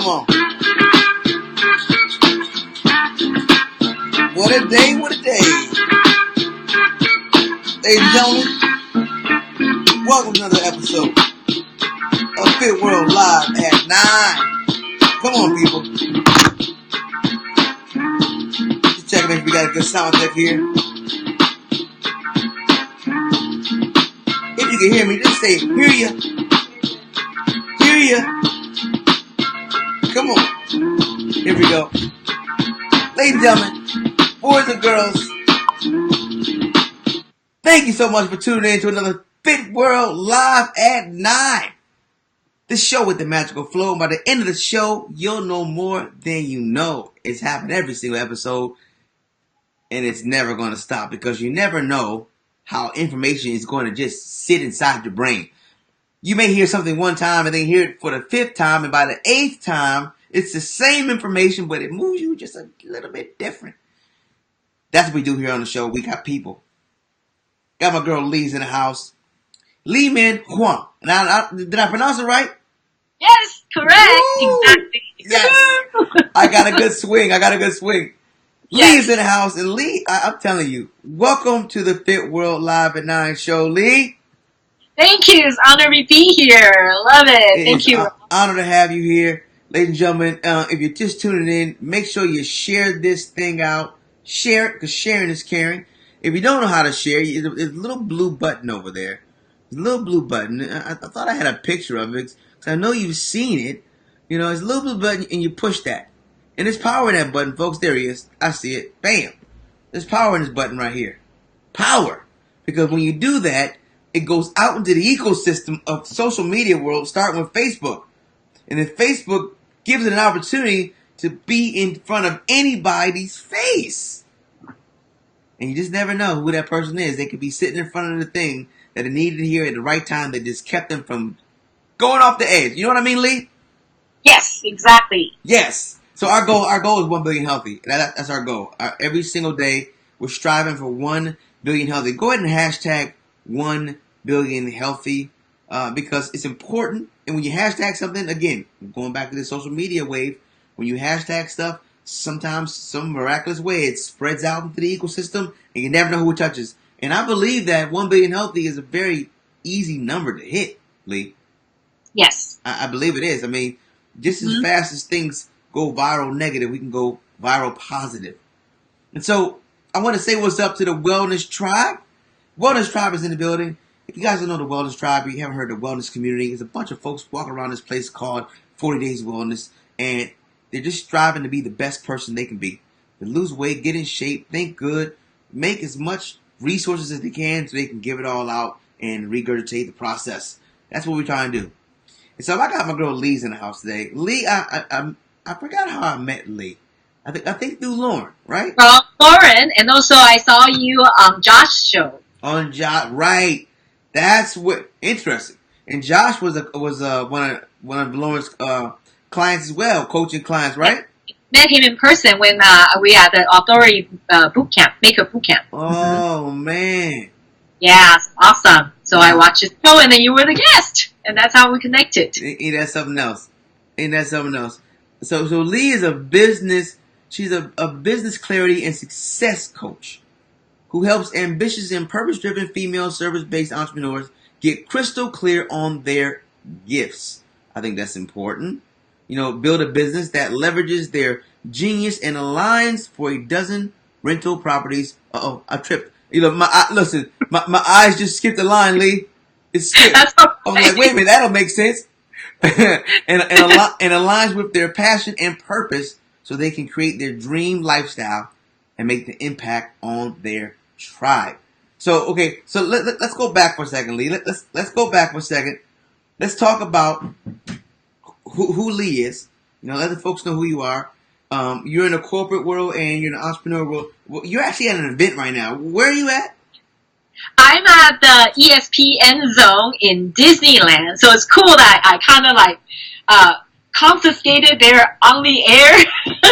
Come on. What a day, what a day. Ladies and gentlemen, welcome to another episode of Fit World Live at 9. Come on, people. Just checking if we got a good sound check here. If you can hear me, just say, hear ya. Hear ya. Come on. Here we go. Ladies and gentlemen, boys and girls, thank you so much for tuning in to another Fit World Live at 9. This show with the magical flow. And by the end of the show, you'll know more than you know. It's happening every single episode. And it's never going to stop because you never know how information is going to just sit inside your brain. You may hear something one time and then hear it for the 5th time. And by the 8th time, it's the same information, but it moves you just a little bit different. That's what we do here on the show. We got people. Got my girl Lee's in the house. Lee Min Huang. Now, did I pronounce it right? Yes, correct. Woo! Exactly. Yes. I got a good swing. Yes. Lee's in the house. And Lee, I'm telling you, welcome to the Fit World Live at 9 show, Lee. Thank you. It's an honor to be here. Love it. Thank you. It's an honor to have you here. Ladies and gentlemen, if you're just tuning in, make sure you share this thing out. Share it, because sharing is caring. If you don't know how to share, there's a little blue button over there. There's a little blue button. I thought I had a picture of it, because I know you've seen it. You know, it's a little blue button, and you push that. And there's power in that button, folks. There he is. I see it. Bam. There's power in this button right here. Power. Because when you do that, it goes out into the ecosystem of social media world, starting with Facebook. And if Facebook gives it an opportunity to be in front of anybody's face. And you just never know who that person is. They could be sitting in front of the thing that they needed to hear at the right time that just kept them from going off the edge. You know what I mean, Lee? Yes, exactly. Yes. So our goal is 1 billion healthy. That's our goal. Every single day, we're striving for 1 billion healthy. Go ahead and hashtag 1 billion healthy because it's important. And when you hashtag something, again, going back to the social media wave, when you hashtag stuff, sometimes some miraculous way it spreads out into the ecosystem and you never know who it touches. And I believe that 1 billion healthy is a very easy number to hit, Lee. Yes. I believe it is. I mean, just as fast as things go viral negative, we can go viral positive. And so I want to say what's up to the Wellness Tribe. Wellness Tribe is in the building. If you guys don't know the Wellness Tribe, you haven't heard the Wellness Community, there's a bunch of folks walking around this place called 40 Days of Wellness, and they're just striving to be the best person they can be. To lose weight, get in shape, think good, make as much resources as they can so they can give it all out and regurgitate the process. That's what we're trying to do. And so I got my girl Lee's in the house today. Lee, I forgot how I met Lee. I think through Lauren, right? Well, Lauren, and also I saw you on Josh's show. On Josh, right? That's what interesting. And Josh was one of Lauren's clients as well, coaching clients, right? Met him in person when we had the Authority boot camp, makeup boot camp. Oh man! Yeah, awesome. So I watched his show, and then you were the guest, and that's how we connected. Ain't that something else? So Lee is a business. She's a business clarity and success coach who helps ambitious and purpose-driven female service-based entrepreneurs get crystal clear on their gifts. I think that's important. You know, build a business that leverages their genius and aligns for a dozen rental properties. Uh-oh, I tripped. You know, my eyes just skipped a line, Lee. It skipped. That's okay. I was like, wait a minute, that'll make sense. and aligns with their passion and purpose so they can create their dream lifestyle and make the impact on their tribe. So, okay, so let's go back for a second, Lee. Let's go back for a second. Let's talk about who Lee is. You know, let the folks know who you are. You're in the corporate world and you're in the entrepreneur world. Well, you're actually at an event right now. Where are you at? I'm at the ESPN zone in Disneyland, so it's cool that I kind of like confiscated their on-the-air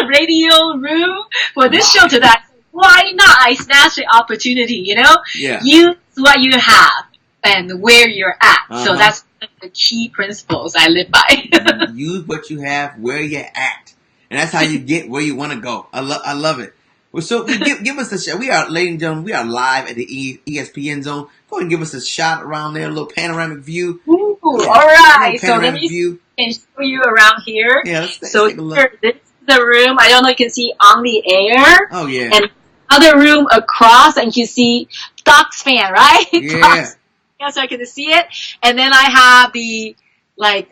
radio room for this show today. Why not? I snatched the opportunity, you know? Yeah. Use what you have. and where you're at. Uh-huh. So that's the key principles I live by. Use what you have where you're at, and that's how you get where you want to go. I love it. Well, so give us a shot. We are, ladies and gentlemen, we are live at the ESPN Zone. Go ahead and give us a shot around there, a little panoramic view. Ooh, yeah, all right. So panoramic let me view. and show you around here. Yeah, let's so take a look. Here, this is the room. I don't know if you can see on the air. Oh yeah. And other room across, and you see Ducks fan, right? Yeah. Ducks. Yeah, so I can see it. And then I have the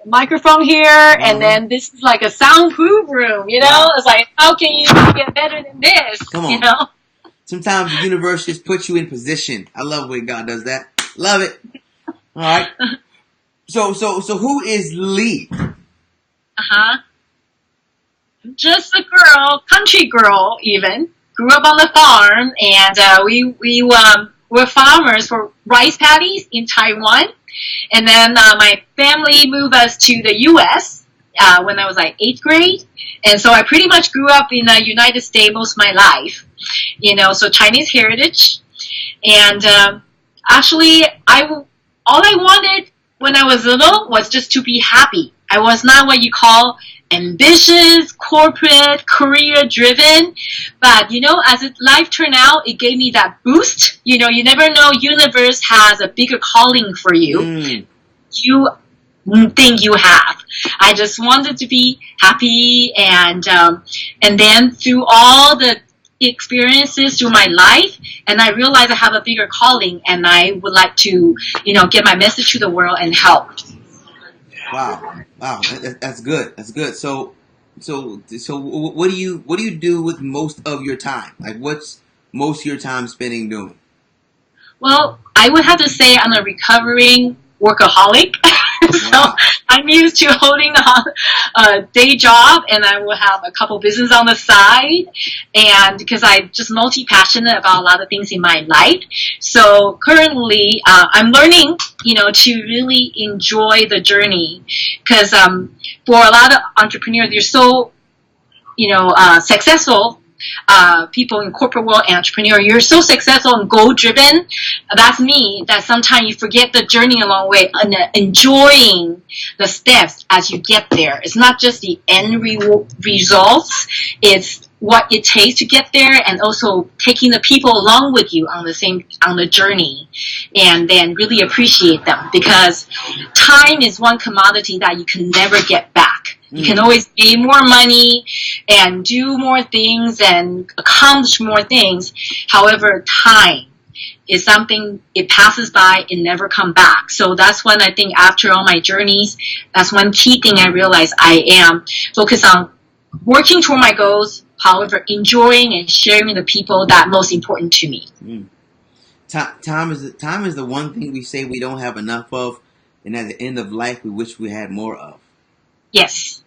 microphone here, and then this is like a soundproof room. You know, Wow. It's like, how can you get better than this? Come on. You know. Sometimes the universe just puts you in position. I love the way God does that. Love it. All right. So who is Lee? Just a girl, country girl, even grew up on the farm, and we were farmers for rice paddies in Taiwan, and then my family moved us to the U.S. When I was like 8th grade, and so I pretty much grew up in the United States most of my life, you know. So Chinese heritage, and actually, all I wanted when I was little was just to be happy. I was not what you call ambitious, corporate, career-driven. But, you know, as life turned out, it gave me that boost. You know, you never know, universe has a bigger calling for you. You think you have. I just wanted to be happy, and then through all the experiences through my life, and I realized I have a bigger calling, and I would like to, you know, get my message to the world and help. Wow, that's good. That's good. So what do you do with most of your time? Like, what's most of your time spending doing? Well, I would have to say I'm a recovering workaholic. So Wow. I'm used to holding on a day job, and I will have a couple business on the side, and because I'm just multi-passionate about a lot of things in my life. So currently, I'm learning, you know, to really enjoy the journey, because for a lot of entrepreneurs, they're so, you know, successful. People in corporate world, entrepreneur, you're so successful and goal driven. That's me. That sometimes you forget the journey along the way and enjoying the steps as you get there. It's not just the end results. It's what it takes to get there, and also taking the people along with you on the journey, and then really appreciate them, because time is one commodity that you can never get back. You can always pay more money and do more things and accomplish more things. However, time is something, it passes by and never come back. So that's when I think after all my journeys, that's one key thing I realized I am focused on working toward my goals, however, enjoying and sharing with the people that are most important to me. Time is the one thing we say we don't have enough of, and at the end of life, we wish we had more of. Yes.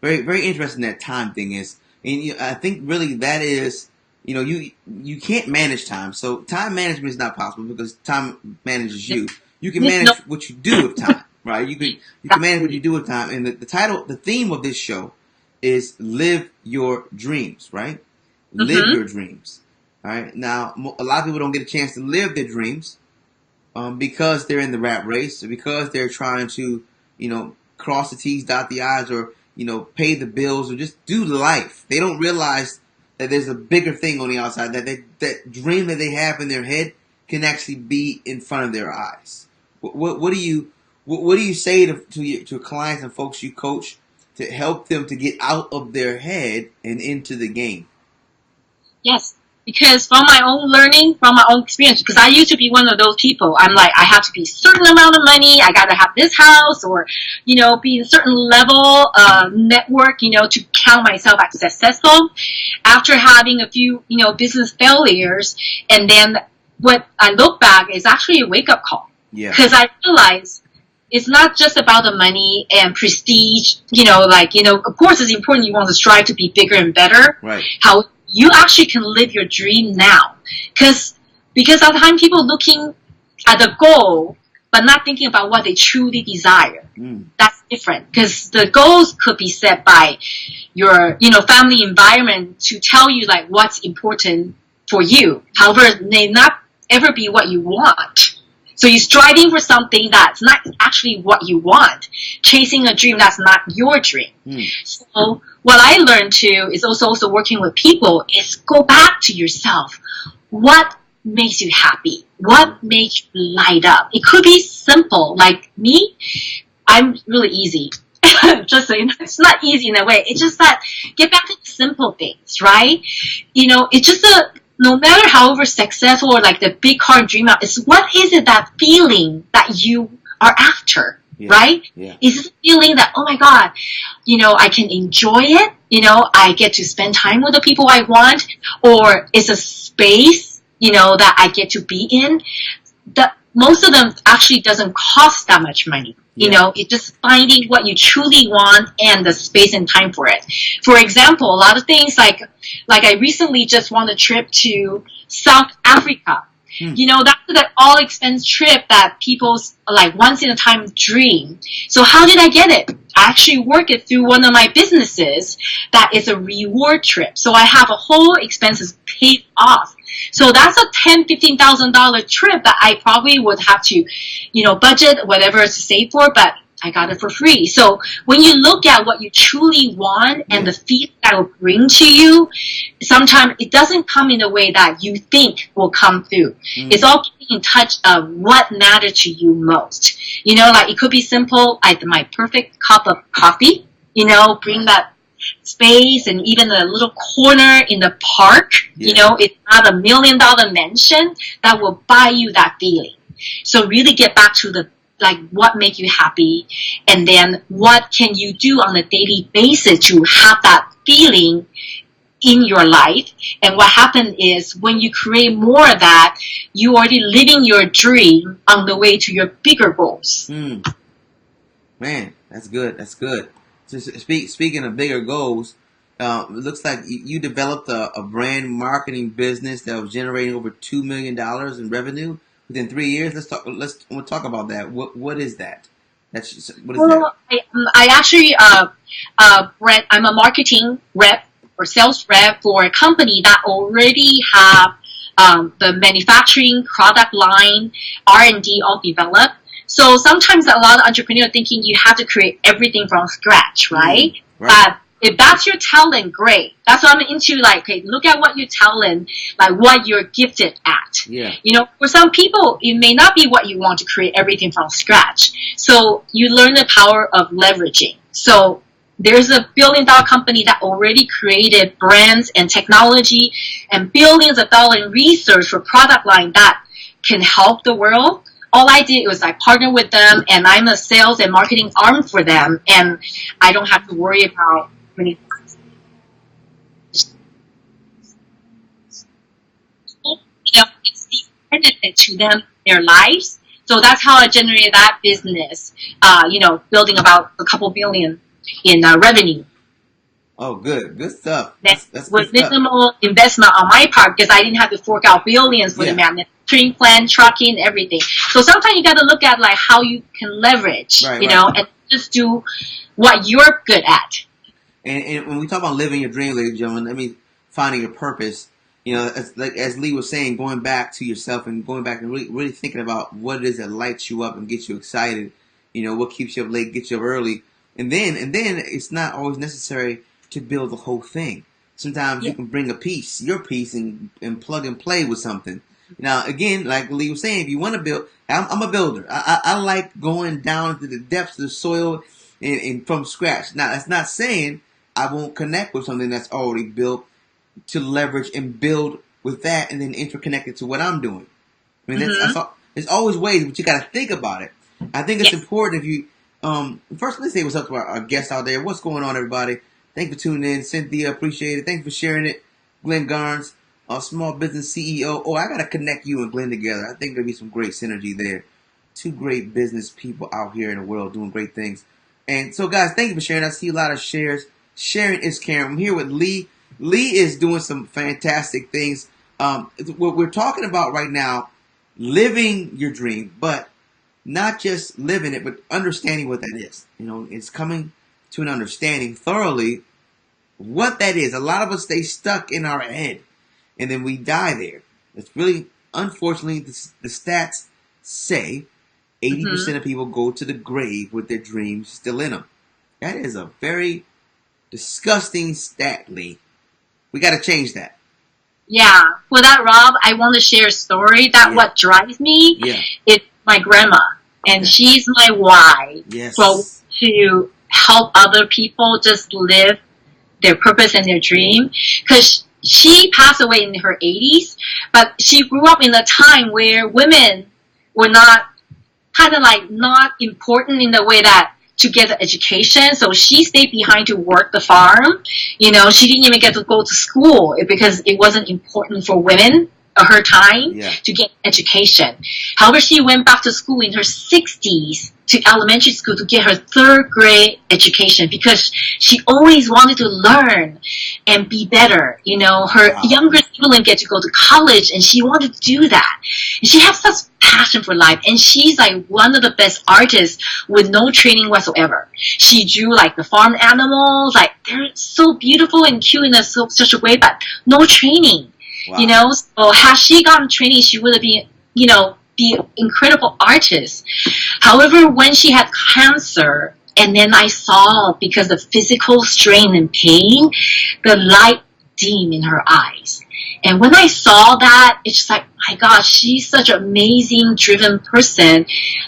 Very, very interesting that time thing is, and I think really that is, you know, you can't manage time. So time management is not possible because time manages you. You can manage what you do with time, right? You can manage what you do with time. And the theme of this show is live your dreams, right? Live your dreams. All right. Now, a lot of people don't get a chance to live their dreams because they're in the rat race, or because they're trying to, you know, cross the T's, dot the I's, or, you know, pay the bills, or just do life. They don't realize that there's a bigger thing on the outside, that dream that they have in their head can actually be in front of their eyes. What do you say to clients and folks you coach to help them to get out of their head and into the game? Yes. Because from my own learning, from my own experience, because I used to be one of those people. I'm like, I have to be a certain amount of money. I got to have this house, or, you know, be a certain level network, you know, to count myself as successful. After having a few, you know, business failures, and then what I look back is actually a wake-up call. Yeah. Because I realized it's not just about the money and prestige, you know, like, you know, of course it's important, you want to strive to be bigger and better. Right. How you actually can live your dream now. Because at the time people looking at the goal, but not thinking about what they truly desire. That's different. Because the goals could be set by your, you know, family environment to tell you, like, what's important for you. However, it may not ever be what you want. So you're striving for something that's not actually what you want, chasing a dream that's not your dream. So what I learned too is also working with people is go back to yourself. What makes you happy? What makes you light up? It could be simple. Like me, I'm really easy. Just so you know, it's not easy in a way. It's just that get back to the simple things, right? It's just no matter however successful or like the big car dream out is, what is it, that feeling that you are after, right? Yeah. Is it a feeling that, oh my God, I can enjoy it, I get to spend time with the people I want, or it's a space, that I get to be in. That most of them actually doesn't cost that much money. It's just finding what you truly want and the space and time for it. For example, a lot of things like I recently just won a trip to South Africa. That's the all expense trip that people's like once in a time dream. So how did I get it? I actually work it through one of my businesses that is a reward trip. So I have a whole expenses paid off. So that's a $10,000-$15,000 trip that I probably would have to, budget whatever to save for, but I got it for free. So when you look at what you truly want and the feeling that will bring to you, sometimes it doesn't come in a way that you think will come through. It's all keeping in touch of what matters to you most. Like it could be simple, like my perfect cup of coffee, bring that space, and even a little corner in the park, it's not $1 million mansion that will buy you that feeling. So really get back to the like what make you happy, and then what can you do on a daily basis to have that feeling in your life. And what happens is when you create more of that, you already living your dream on the way to your bigger goals. Man, that's good. That's good. So speaking of bigger goals, it looks like you developed a brand marketing business that was generating over $2 million in revenue within 3 years. We'll talk about that. What is that? What is that? I actually I'm a marketing rep or sales rep for a company that already have the manufacturing product line, R&D all developed. So sometimes a lot of entrepreneurs are thinking you have to create everything from scratch, right? But if that's your talent, great. That's what I'm into. Like, okay, look at what your talent, like what you're gifted at. Yeah. For some people, it may not be what you want to create everything from scratch. So you learn the power of leveraging. So there's a billion-dollar company that already created brands and technology and billions of dollars in research for product line that can help the world. All I did was I partnered with them, and I'm a sales and marketing arm for them, and I don't have to worry about many things. It's the benefit to them, their lives. So that's how I generated that business, building about a couple billion in revenue. Oh, good stuff. That's with minimal investment on my part, because I didn't have to fork out billions for the manufacturing plant, trucking, everything. So sometimes you got to look at like how you can leverage, and just do what you're good at. And when we talk about living your dream, ladies and gentlemen, I mean finding your purpose. As Lee was saying, going back to yourself and going back and really thinking about what it is that lights you up and gets you excited. What keeps you up late, gets you up early, and then it's not always necessary to build the whole thing. Sometimes you can bring your piece, and plug and play with something. Now, again, like Lee was saying, if you want to build, I'm a builder. I like going down to the depths of the soil and from scratch. Now, that's not saying I won't connect with something that's already built to leverage and build with that, and then interconnect it to what I'm doing. I mean, that's all. There's always ways, but you got to think about it. I think it's important if you. First, let's say what's up to our guests out there. What's going on, everybody? Thanks for tuning in. Cynthia, appreciate it. Thanks for sharing it. Glenn Garnes, our small business CEO. Oh, I got to connect you and Glenn together. I think there'll be some great synergy there. Two great business people out here in the world doing great things. And so, guys, thank you for sharing. I see a lot of shares. Sharing is caring. I'm here with Lee. Lee is doing some fantastic things. What we're talking about right now, living your dream, but not just living it, but understanding what that is. It's coming to an understanding thoroughly what that is. A lot of us stay stuck in our head, and then we die there. It's really, unfortunately, the stats say 80% of people go to the grave with their dreams still in them. That is a very disgusting stat, Lee. We got to change that. Yeah. For that, Rob, I want to share a story that what drives me is my grandma. And she's my why. Yes. So to help other people just live their purpose and their dream. Because she passed away in her 80s, but she grew up in a time where women were not kind of like not important in the way that to get an education. So she stayed behind to work the farm. You know, she didn't even get to go to school because it wasn't important for women at her time to get education. However, she went back to school in her 60s to elementary school to get her 3rd grade education because she always wanted to learn and be better. You know, her younger sibling get to go to college and she wanted to do that. And she has such passion for life, and she's like one of the best artists with no training whatsoever. She drew like the farm animals, like they're so beautiful and cute in such a way, but no training. Wow. You know, so had she gotten training, she would have been, you know, be an incredible artist. However, when she had cancer, and then I saw, because of physical strain and pain, the light dim in her eyes. And when I saw that, it's just like, my gosh, she's such an amazing, driven person.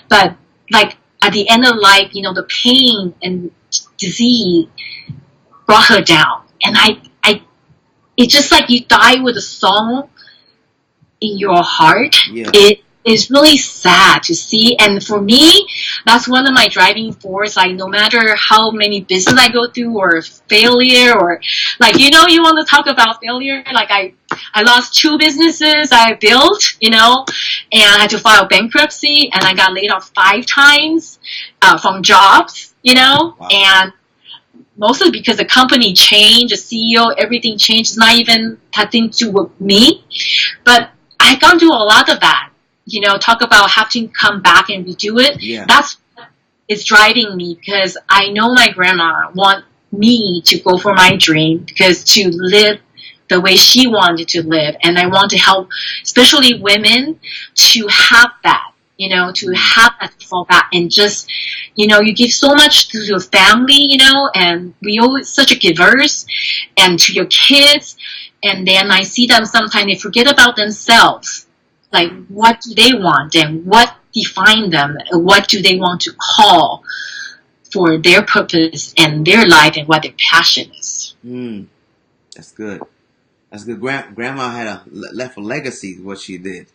But like at the end of life, you know, the pain and disease brought her down. And it's just like you die with a song in your heart. Yeah. It is really sad to see. And for me, that's one of my driving force. Like, no matter how many business I go through or failure or like, you know, you want to talk about failure. Like I lost 2 businesses I built, you know, and I had to file bankruptcy and I got laid off 5 times from jobs, you know, and mostly because the company changed, the CEO, everything changed. It's not even having to do with me. But I gone through a lot of that. You know, talk about having to come back and redo it. Yeah. That's what is driving me, because I know my grandma want me to go for my dream, because to live the way she wanted to live. And I want to help, especially women, to have that. You know, to have that fallback and just, you know, you give so much to your family, you know, and we always such a givers, and to your kids, and then I see them sometimes they forget about themselves, like what do they want and what define them, and what do they want to call for their purpose and their life and what their passion is. That's good. That's good. Grandma had left a legacy what she did.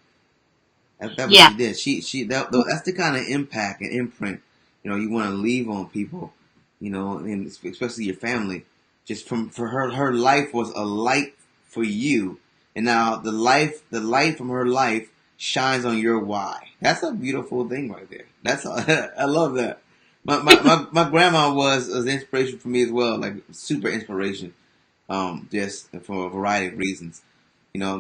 That's what she did. That's the kind of impact and imprint, you know, you want to leave on people, you know, and especially your family. Just for her life was a light for you, and now the light from her life shines on your why. That's a beautiful thing right there. I love that. My grandma was an inspiration for me as well, like super inspiration, just for a variety of reasons. You know,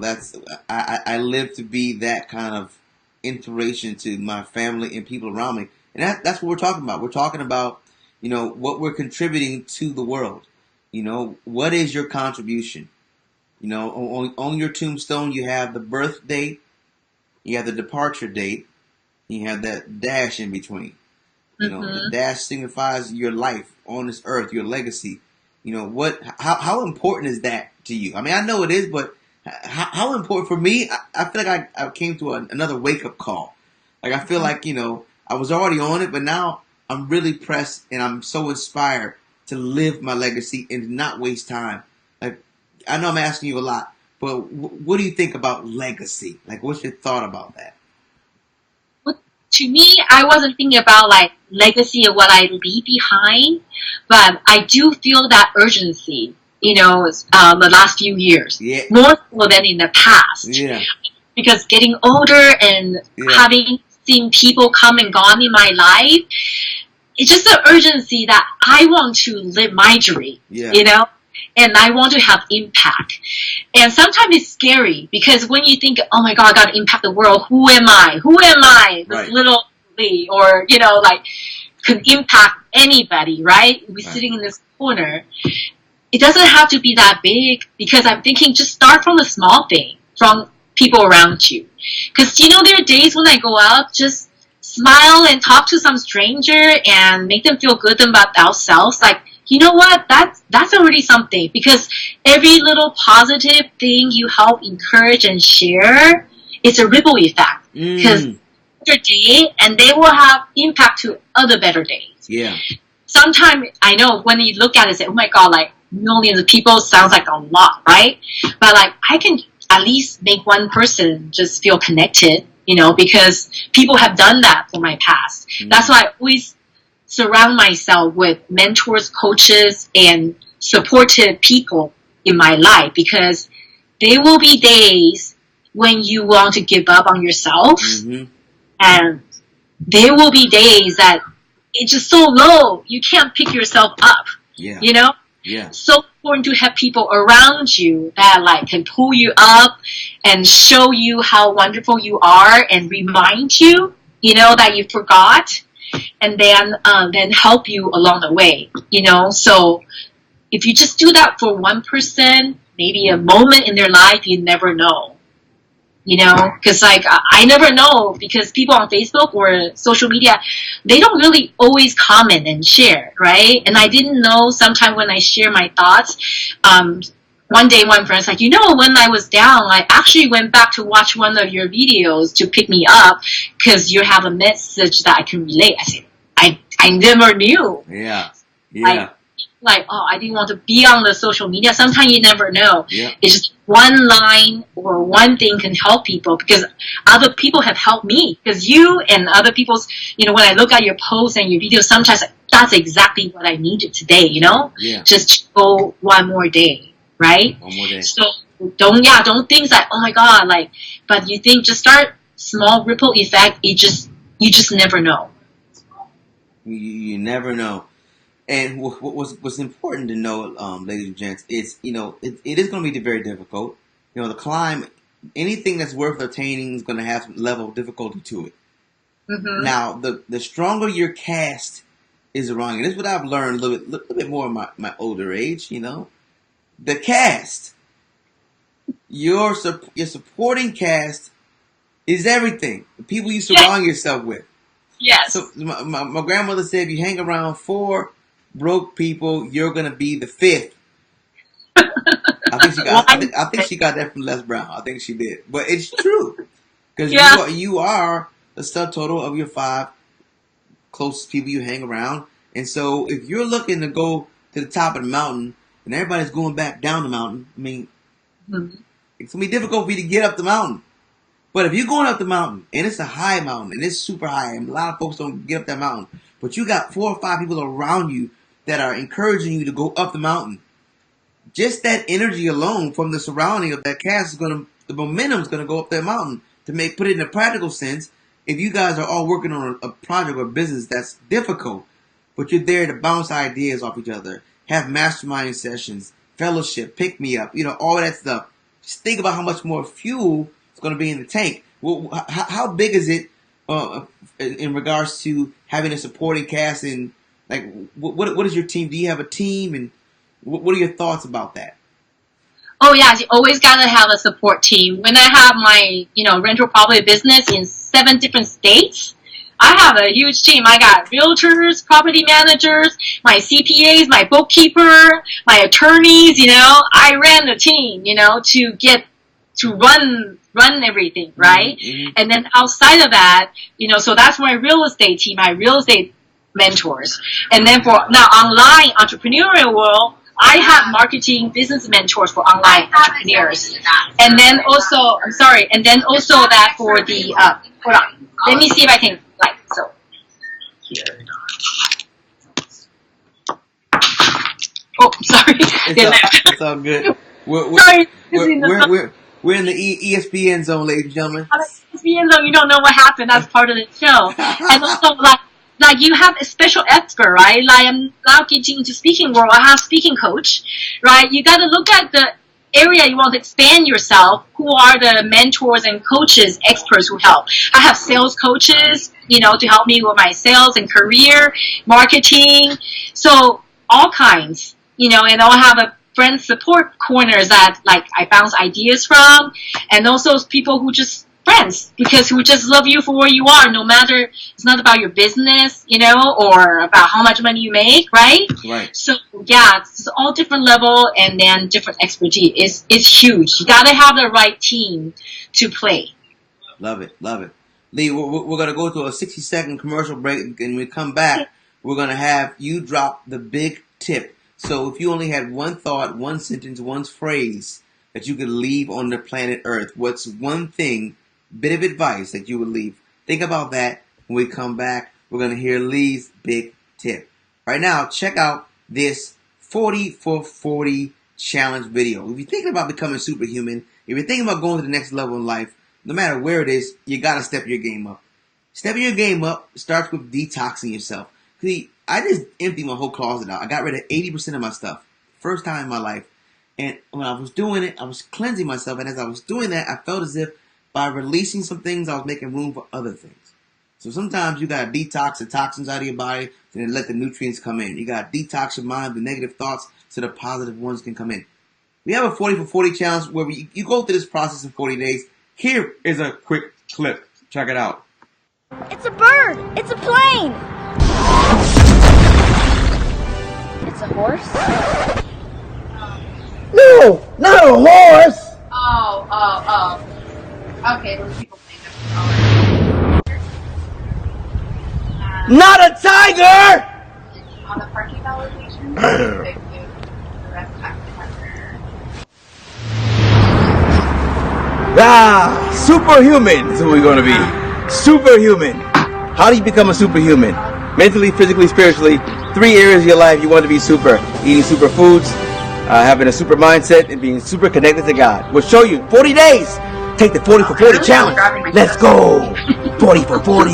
I live to be that kind of inspiration to my family and people around me. And that's what we're talking about. We're talking about, you know, what we're contributing to the world. You know, what is your contribution? You know, on your tombstone, you have the birth date, you have the departure date, you have that dash in between. You know, the dash signifies your life on this earth, your legacy. You know, how important is that to you? I mean, I know it is, but how important for me? I feel like I came to another wake up call. Like I feel like, you know, I was already on it, but now I'm really pressed and I'm so inspired to live my legacy and not waste time. Like I know I'm asking you a lot, but what do you think about legacy? Like, what's your thought about that? Well, to me, I wasn't thinking about like legacy of what I leave behind, but I do feel that urgency. You know, the last few years, more so than in the past. Yeah. Because getting older and having seen people come and gone in my life, it's just an urgency that I want to live my dream. Yeah. You know, and I want to have impact. And sometimes it's scary because when you think, oh my God, I got to impact the world. Who am I? Who am I? This little Lee, or you know, like could impact anybody, right? We're sitting in this corner. It doesn't have to be that big, because I'm thinking just start from a small thing, from people around you. Because, you know, there are days when I go out, just smile and talk to some stranger and make them feel good about themselves. Like, you know what? That's already something. Because every little positive thing you help encourage and share, it's a ripple effect. Because their day, and they will have impact to other better days. Yeah. Sometimes I know when you look at it, say, oh my God, like millions of people sounds like a lot, right? But like I can at least make one person just feel connected, you know, because people have done that for my past. That's why I always surround myself with mentors, coaches, and supportive people in my life, because there will be days when you want to give up on yourself, and there will be days that it's just so low you can't pick yourself up. You know? So important to have people around you that like can pull you up and show you how wonderful you are and remind you, you know, that you forgot, and then help you along the way, you know. So if you just do that for one person, maybe a moment in their life, you never know. You know, because like I never know, because people on Facebook or social media, they don't really always comment and share, right? And I didn't know sometimes when I share my thoughts, one day one friend's like, you know, when I was down, I actually went back to watch one of your videos to pick me up because you have a message that I can relate. I said, I never knew. Like, oh, I didn't want to be on the social media. Sometimes you never know. It's just one line or one thing can help people, because other people have helped me. Because you and other people's, you know, when I look at your posts and your videos, sometimes that's exactly what I needed today, you know? Just go one more day, right? One more day. So don't think like, oh my God, like, but you think just start small ripple effect. You just never know. You never know. And what's important to know, ladies and gents, is, you know, it is going to be very difficult. You know, the climb, anything that's worth attaining is going to have some level of difficulty to it. Now, the stronger your cast is around you, this is what I've learned a little bit more in my older age, you know. The cast, your supporting cast is everything. The people you surround yourself with. So my grandmother said, if you hang around 4 broke people, you're gonna be the 5th. I think she got that from Les Brown. I think she did, but it's true, because you are the subtotal of your 5 closest people you hang around. And so if you're looking to go to the top of the mountain and everybody's going back down the mountain, I mean, it's gonna be difficult for you to get up the mountain. But if you're going up the mountain and it's a high mountain and it's super high, and a lot of folks don't get up that mountain, but you got 4 or 5 people around you that are encouraging you to go up the mountain, just that energy alone from the surrounding of that cast the momentum is gonna go up that mountain. To put it in a practical sense, if you guys are all working on a project or business that's difficult, but you're there to bounce ideas off each other, have mastermind sessions, fellowship, pick me up, you know, all that stuff. Just think about how much more fuel is going to be in the tank. Well, how big is it in regards to having a supporting cast? And like, what is your team? Do you have a team? And what are your thoughts about that? Oh yeah, you always gotta have a support team. When I have my, you know, rental property business in 7 different states, I have a huge team. I got realtors, property managers, my CPAs, my bookkeeper, my attorneys, you know. I ran the team, you know, to run everything, right? And then outside of that, you know, so that's my real estate team, my real estate mentors. And then for now online entrepreneurial world, I have marketing business mentors for online entrepreneurs. And then also, that for the, hold on, let me see if I can, like, so, here. Oh, sorry. It's all good. We're in the ESPN zone, ladies and gentlemen. ESPN zone, you don't know what happened. That's part of the show. And also, like you have a special expert, right? Like I'm now getting into speaking world. I have speaking coach, right? You got to look at the area you want to expand yourself. Who are the mentors and coaches, experts who help? I have sales coaches, you know, to help me with my sales and career, marketing. So all kinds, you know, and I'll have a friend support corners that like I bounce ideas from, and also people who just friends because who just love you for where you are, no matter it's not about your business, or about how much money you make, right? Right. So yeah, it's all different level and then different expertise. It's huge. You gotta have the right team to play. Love it. Lee, we're going to go to a 60-second commercial break, and when we come back, we're going to have you drop the big tip. So if you only had one thought, one sentence, one phrase that you could leave on the planet Earth, what's one thing, bit of advice that you would leave? Think about that. When we come back, we're going to hear Lee's big tip. Right now, check out this 40 for 40 challenge video. If you're thinking about becoming superhuman, if you're thinking about going to the next level in life, no matter where it is, you got to step your game up. Stepping your game up starts with detoxing yourself. See, I just emptied my whole closet out. I got rid of 80% of my stuff. First time in my life. And when I was doing it, I was cleansing myself. And as I was doing that, I felt as if by releasing some things, I was making room for other things. So sometimes you got to detox the toxins out of your body and then let the nutrients come in. You got to detox your mind, the negative thoughts, so the positive ones can come in. We have a 40 for 40 challenge where you go through this process in 40 days. Here is a quick clip. Check it out. It's a bird. It's a plane. It's a horse. No, not a horse. Oh. Okay, those people think that's Not a tiger. on the parking lot location. Superhuman is who we're going to be. Superhuman. How do you become a superhuman? Mentally, physically, spiritually. 3 areas of your life you want to be super. Eating super foods, having a super mindset, and being super connected to God. We'll show you 40 days. Take the 40 for 40 challenge. Let's go. 40 for 40.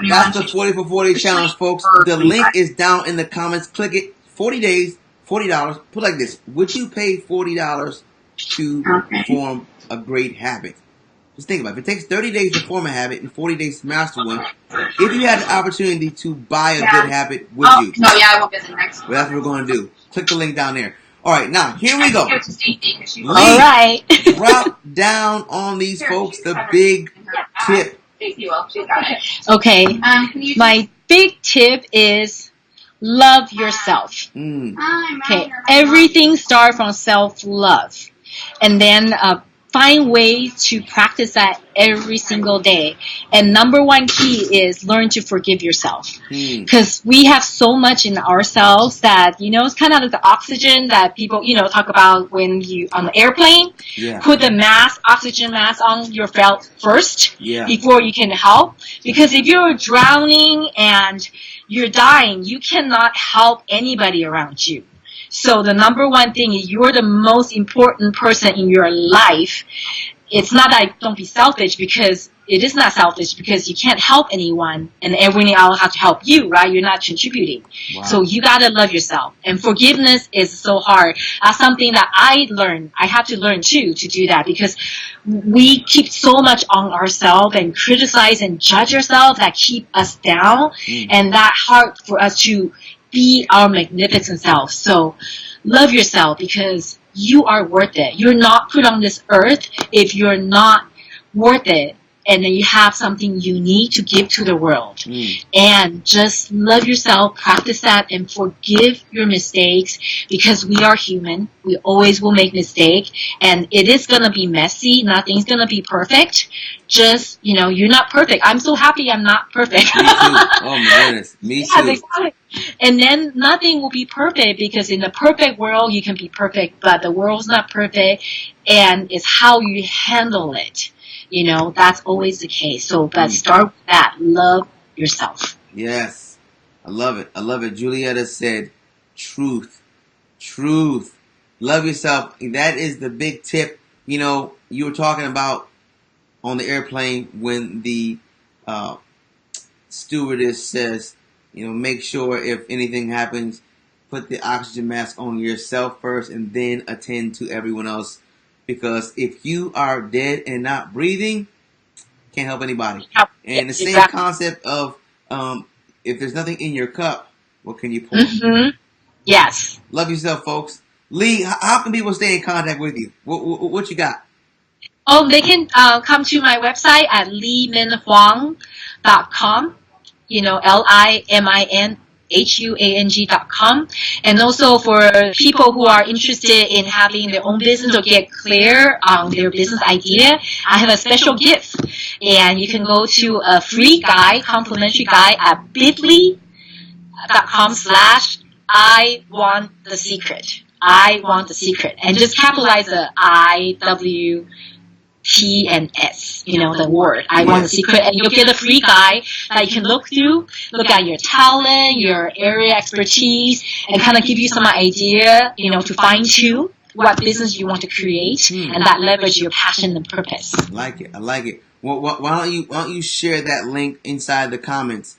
That's the 40 for 40 challenge, folks. The link is down in the comments. Click it. 40 days, $40. Put it like this. Would you pay $40 to form a great habit? Just think about it. If it takes 30 days to form a habit and 40 days to master one, if you had the opportunity to buy a good habit, would you? No, yeah, I won't visit next Well, that's what we're going to do. Click the link down there. All right, now, here we go. All right. Drop down on these folks the big tip. Okay. My big tip is love yourself. Okay. Everything starts from self-love. And then find ways to practice that every single day. And number one key is learn to forgive yourself. Because we have so much in ourselves that, it's kind of like the oxygen that people, talk about when you, on the airplane, put the mask, oxygen mask on your belt first before you can help. Because if you're drowning and you're dying, you cannot help anybody around you. So the number one thing is you're the most important person in your life. It's not that don't be selfish, because it is not selfish, because you can't help anyone and everyone else has to help you, right? You're not contributing. Wow. So you gotta love yourself. And forgiveness is so hard. That's something that I learned. I had to learn too to do that, because we keep so much on ourselves and criticize and judge ourselves that keep us down, and that hard for us to be our magnificent self. So love yourself, because you are worth it. You're not put on this earth if you're not worth it, and then you have something unique to give to the world. And just love yourself, practice that, and forgive your mistakes, because we are human. We always will make mistakes, and it is going to be messy. Nothing's going to be perfect. Just, you're not perfect. I'm so happy I'm not perfect. Me too. Oh my goodness. Me too. Exactly. And then nothing will be perfect, because in the perfect world you can be perfect, but the world's not perfect, and it's how you handle it. That's always the case. So, but start with that. Love yourself. Yes. I love it. I love it. Julietta said, truth. Truth. Love yourself. That is the big tip. You were talking about on the airplane when the stewardess says, make sure if anything happens, put the oxygen mask on yourself first and then attend to everyone else. Because if you are dead and not breathing, can't help anybody. And the same concept of if there's nothing in your cup, what can you pour? Mm-hmm. Yes. Love yourself, folks. Lee, how can people stay in contact with you? What you got? Oh, they can come to my website at liminhuang.com. liminhuang.com. And also for people who are interested in having their own business or get clear on their business idea, I have a special gift. And you can go to a free guide, complimentary guide at bit.ly.com/I want the secret. I want the secret. And just capitalize the IWT and S, the word. I want the secret. And you'll get a free guide that you can look through, look at your talent, your area expertise, and kind of give you some idea, to fine tune what business you want to create, and that leverage your passion and purpose. I like it. Well, why don't you share that link inside the comments?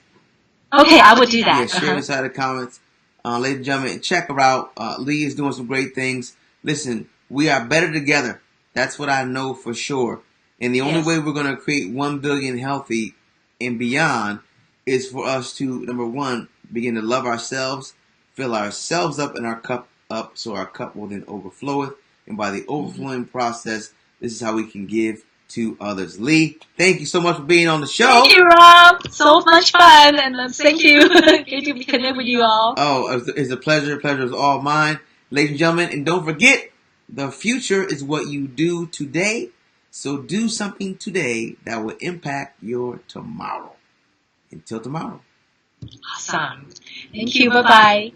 Okay, I would do that. Yeah, share inside the comments. Ladies and gentlemen, check her out. Lee is doing some great things. Listen, we are better together. That's what I know for sure. And the only way we're going to create 1 billion healthy and beyond is for us to, number one, begin to love ourselves, fill ourselves up and our cup up so our cup will then overfloweth. And by the overflowing process, this is how we can give to others. Lee, thank you so much for being on the show. Thank you, Rob. So much fun, and thank you. Great to connect with you all. Oh, it's a pleasure. Pleasure is all mine. Ladies and gentlemen, and don't forget, the future is what you do today. So do something today that will impact your tomorrow. Until tomorrow. Awesome. Thank you. Bye-bye.